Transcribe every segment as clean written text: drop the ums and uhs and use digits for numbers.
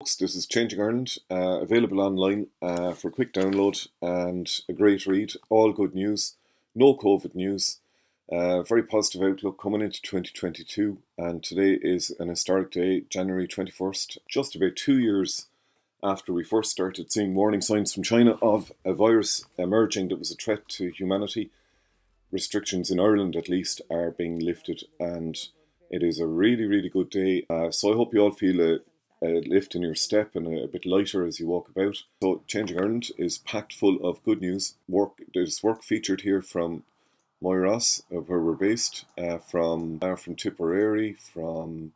This is Changing Ireland, available online for quick download and a great read. All good news, no COVID news, very positive outlook coming into 2022. And today is an historic day, January 21st, just about 2 years after we first started seeing warning signs from China of a virus emerging that was a threat to humanity. Restrictions in Ireland, at least, are being lifted, and it is a really, really good day. So I hope you all feel a lift in your step and a bit lighter as you walk about. So Changing Ireland is packed full of good news. There's work featured here from Moyross, where we're based, from Tipperary, from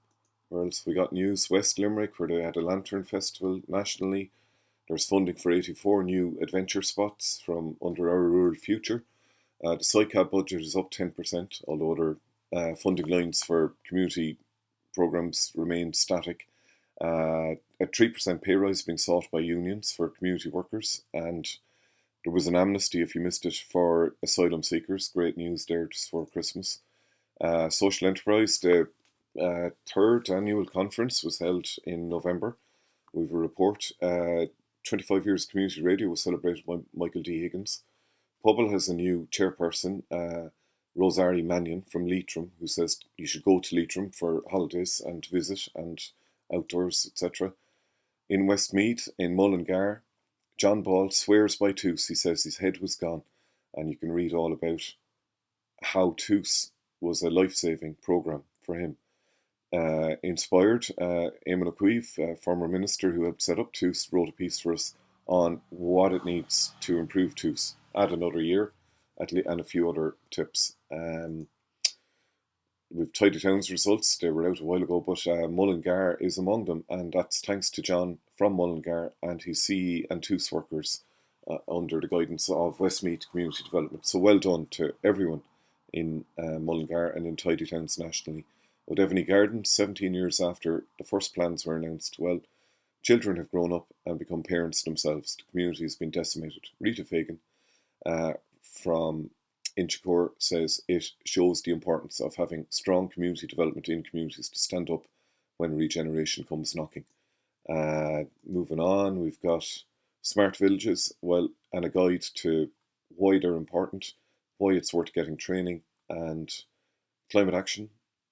where else we got news? West Limerick, where they had a lantern festival nationally. There's funding for 84 new adventure spots from under our rural future. The SciCab budget is up 10%, although other funding lines for community programmes remain static. A 3% pay rise being sought by unions for community workers, and there was an amnesty, if you missed it, for asylum seekers. Great news there just for Christmas. Social Enterprise, the third annual conference was held in November. We have a report. 25 years community radio was celebrated by Michael D. Higgins. PROG has a new chairperson, Rosarie Mannion from Leitrim, who says you should go to Leitrim for holidays and visit and outdoors, etc. In Westmeath, in Mullingar, John Ball swears by Toos. He says his head was gone, and you can read all about how Toos was a life-saving programme for him. Inspired, EAMON O'CUIV, former minister who helped set up Toos, wrote a piece for us on what it needs to improve Toos. Add another year, and a few other tips. We've Tidy Town's results, they were out a while ago, but Mullingar is among them, and that's thanks to John from Mullingar and his CE and TOOS workers under the guidance of Westmeath Community Development. So well done to everyone in Mullingar and in Tidy Towns nationally. O'Devany Gardens, 17 years after the first plans were announced, well, children have grown up and become parents themselves. The community has been decimated. Rita Fagan from Inchicore says it shows the importance of having strong community development in communities to stand up when regeneration comes knocking. Moving on, we've got smart villages, well, and a guide to why they're important, why it's worth getting training, and climate action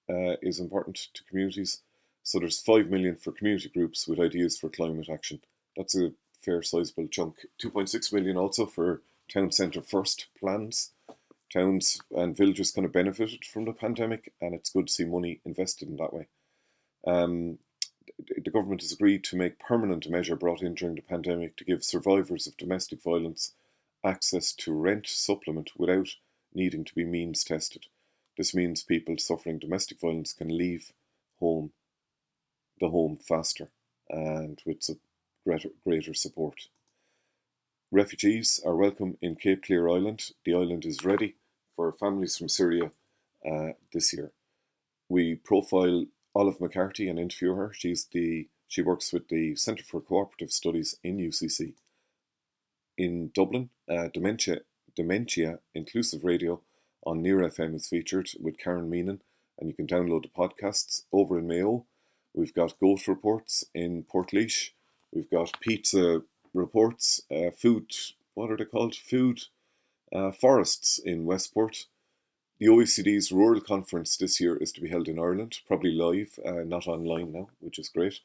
is important to communities. So there's 5 million for community groups with ideas for climate action. That's a fair sizable chunk. 2.6 million also for town centre first plans. Towns and villages kind of benefited from the pandemic, and it's good to see money invested in that way. The government has agreed to make permanent a measure brought in during the pandemic to give survivors of domestic violence access to rent supplement without needing to be means tested. This means people suffering domestic violence can leave the home faster and with greater support. Refugees are welcome in Cape Clear Island. The island is ready for families from Syria this year. We profile Olive McCarthy and interview her. She works with the Centre for Cooperative Studies in UCC. In Dublin, Dementia Inclusive Radio on Near FM is featured with Karen Meenan, and you can download the podcasts. Over in Mayo, we've got Goat Reports in Portlaoise. We've got Pizza Reports, food, what are they called? Food forests in Westport. The OECD's Rural Conference this year is to be held in Ireland, probably live, not online now, which is great.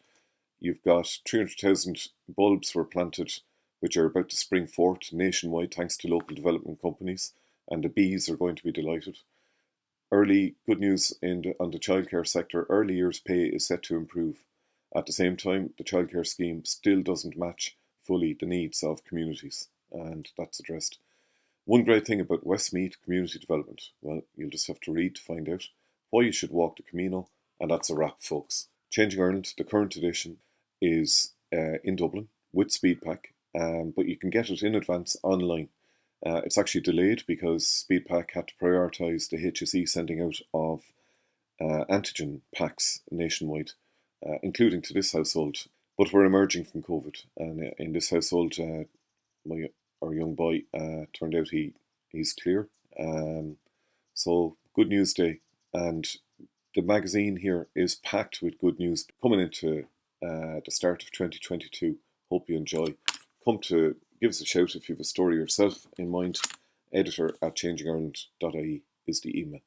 You've got 300,000 bulbs were planted, which are about to spring forth nationwide thanks to local development companies, and the bees are going to be delighted. Early good news on the childcare sector. Early years pay is set to improve. At the same time, the childcare scheme still doesn't match fully the needs of communities, and that's addressed. One great thing about Westmeath Community Development, well, you'll just have to read to find out why you should walk the Camino, and that's a wrap, folks. Changing Ireland, the current edition, is in Dublin with SpeedPack, but you can get it in advance online. It's actually delayed because SpeedPack had to prioritise the HSE sending out of antigen packs nationwide, including to this household. But we're emerging from COVID, and in this household, our young boy turned out he's clear. So good news day, and the magazine here is packed with good news coming into the start of 2022. Hope you enjoy. Give us a shout if you have a story yourself in mind. Editor@changingireland.ie is the email.